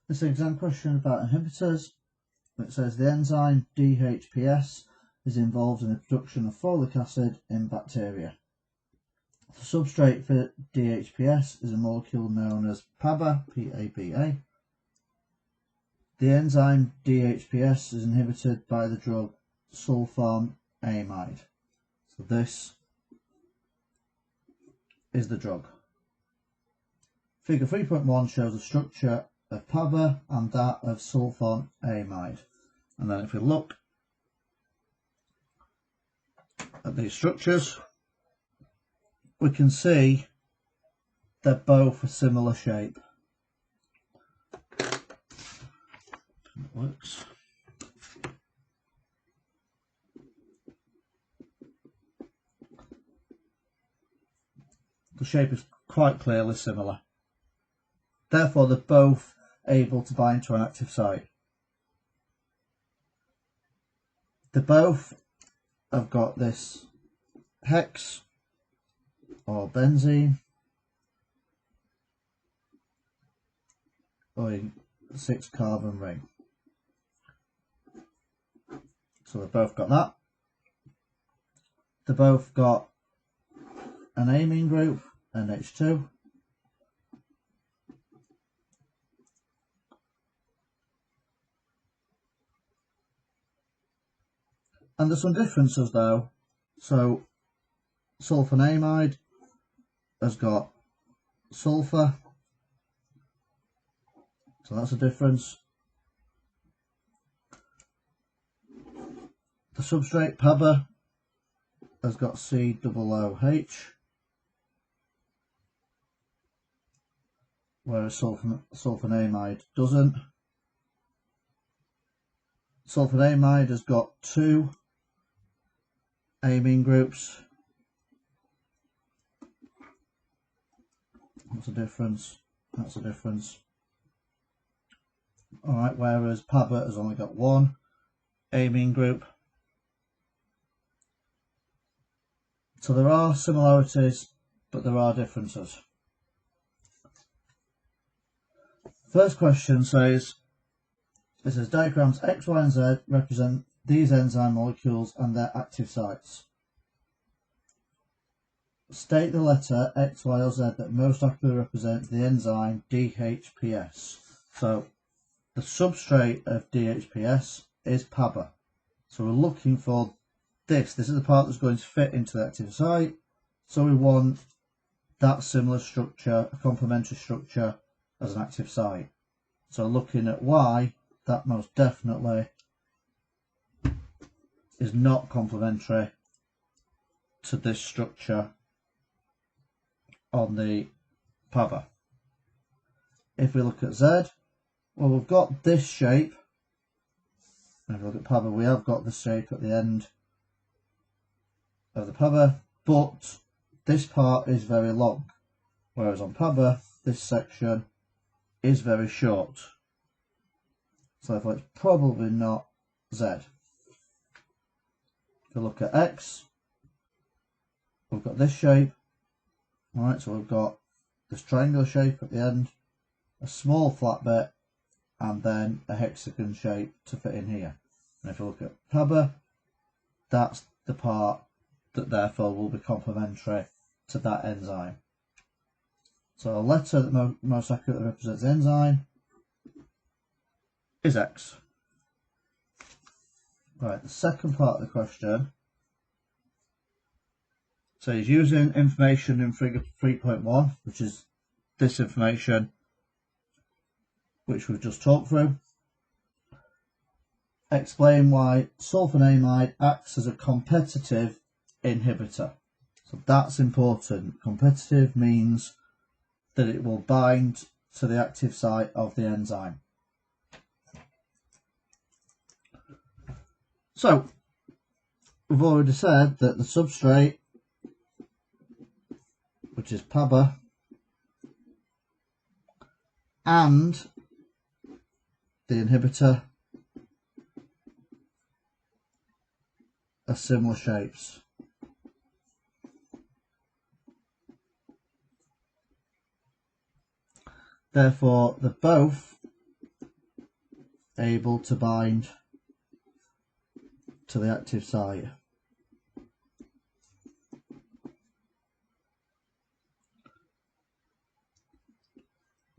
This is an exam question about inhibitors. It says the enzyme DHPS is involved in the production of folic acid in bacteria. The substrate for DHPS is a molecule known as PABA, P-A-B-A. The enzyme DHPS is inhibited by the drug sulfonamide. So this is the drug. Figure 3.1 shows the structure of PABA and that of sulfonamide. And then if we look at these structures, we can see they're both a similar shape. It works. The shape is quite clearly similar. Therefore, they're both able to bind to an active site. They both have got this hex or benzene or a 6-carbon ring. So they've both got that. They both got an amine group, NH2. And there's some differences though. So sulfonamide has got sulfur, so that's a difference. The substrate PABA has got COOH, whereas sulfonamide doesn't. Sulfonamide has got 2 amine groups. That's a difference. That's a difference. Alright, whereas PABA has only got 1 amine group. So there are similarities, but there are differences. First question says, it says diagrams X, Y and Z represent these enzyme molecules and their active sites. State the letter X, Y or Z that most accurately represents the enzyme DHPS. So the substrate of DHPS is PABA. So we're looking for this. This is the part that's going to fit into the active site. So we want that similar structure, a complementary structure as an active site. So looking at Y, that most definitely is not complementary to this structure on the PABA. If we look at Z, well, we've got this shape. And if we look at PABA, we have got the shape at the end of the PABA, but this part is very long, whereas on PABA, this section is very short. So therefore it's probably not Z. If we look at X, we've got this shape. Alright, so we've got this triangular shape at the end, a small flat bit, and then a hexagon shape to fit in here. And if you look at PABA, that's the part that therefore will be complementary to that enzyme. So a letter that most accurately represents the enzyme is X. Right, the second part of the question says using information in figure 3.1, which is this information which we've just talked through, explain why sulfonamide acts as a competitive inhibitor. So that's important. Competitive means that it will bind to the active site of the enzyme. So we've already said that the substrate, which is PABA, and the inhibitor are similar shapes. Therefore, they're both able to bind to the active site.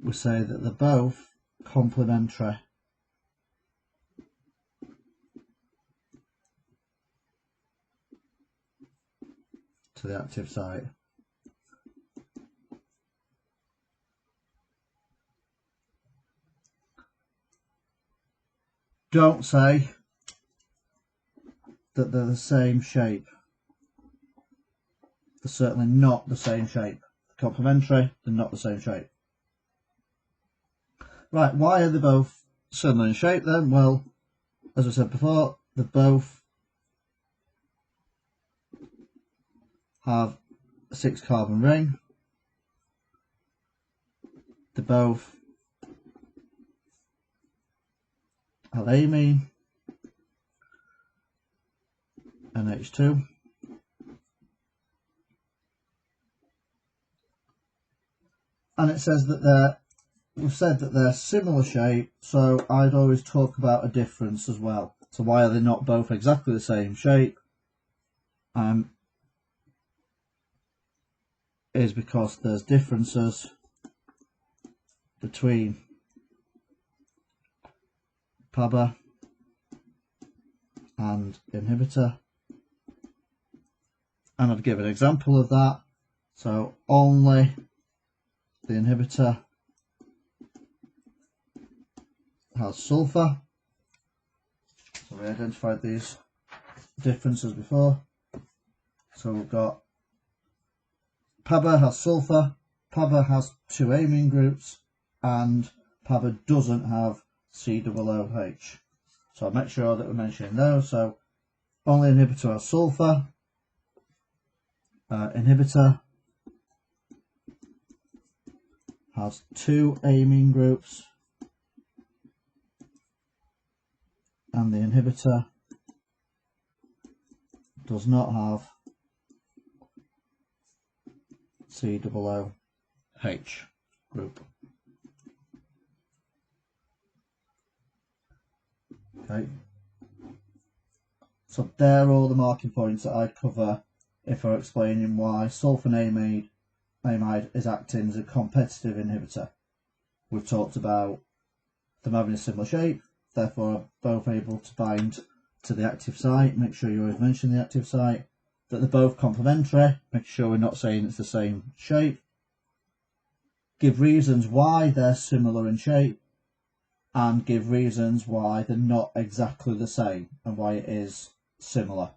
We say that they're both complementary to the active site. Don't say that they're the same shape. They're certainly not the same shape. They're complementary, they're not the same shape. Right, why are they both similar in shape then? Well, as I said before, they both have a 6-carbon ring. They both have amine and H2. And it says that we've said that they're similar shape, so I'd always talk about a difference as well. So why are they not both exactly the same shape? Is because there's differences between PABA and inhibitor. And I'd give an example of that. So only the inhibitor has sulfur. So we identified these differences before. So we've got PABA has sulfur, PABA has 2 amine groups, and PABA doesn't have COOH. So I'll make sure that we're mentioning those. So only inhibitor has sulfur, inhibitor has 2 amine groups, and the inhibitor does not have COOH group. Okay, so there are all the marking points that I'd cover if I'm explaining why sulfonamide is acting as a competitive inhibitor. We've talked about them having a similar shape, therefore both able to bind to the active site. Make sure you always mention the active site. That they're both complementary, make sure we're not saying it's the same shape. Give reasons why they're similar in shape, and give reasons why they're not exactly the same and why it is similar.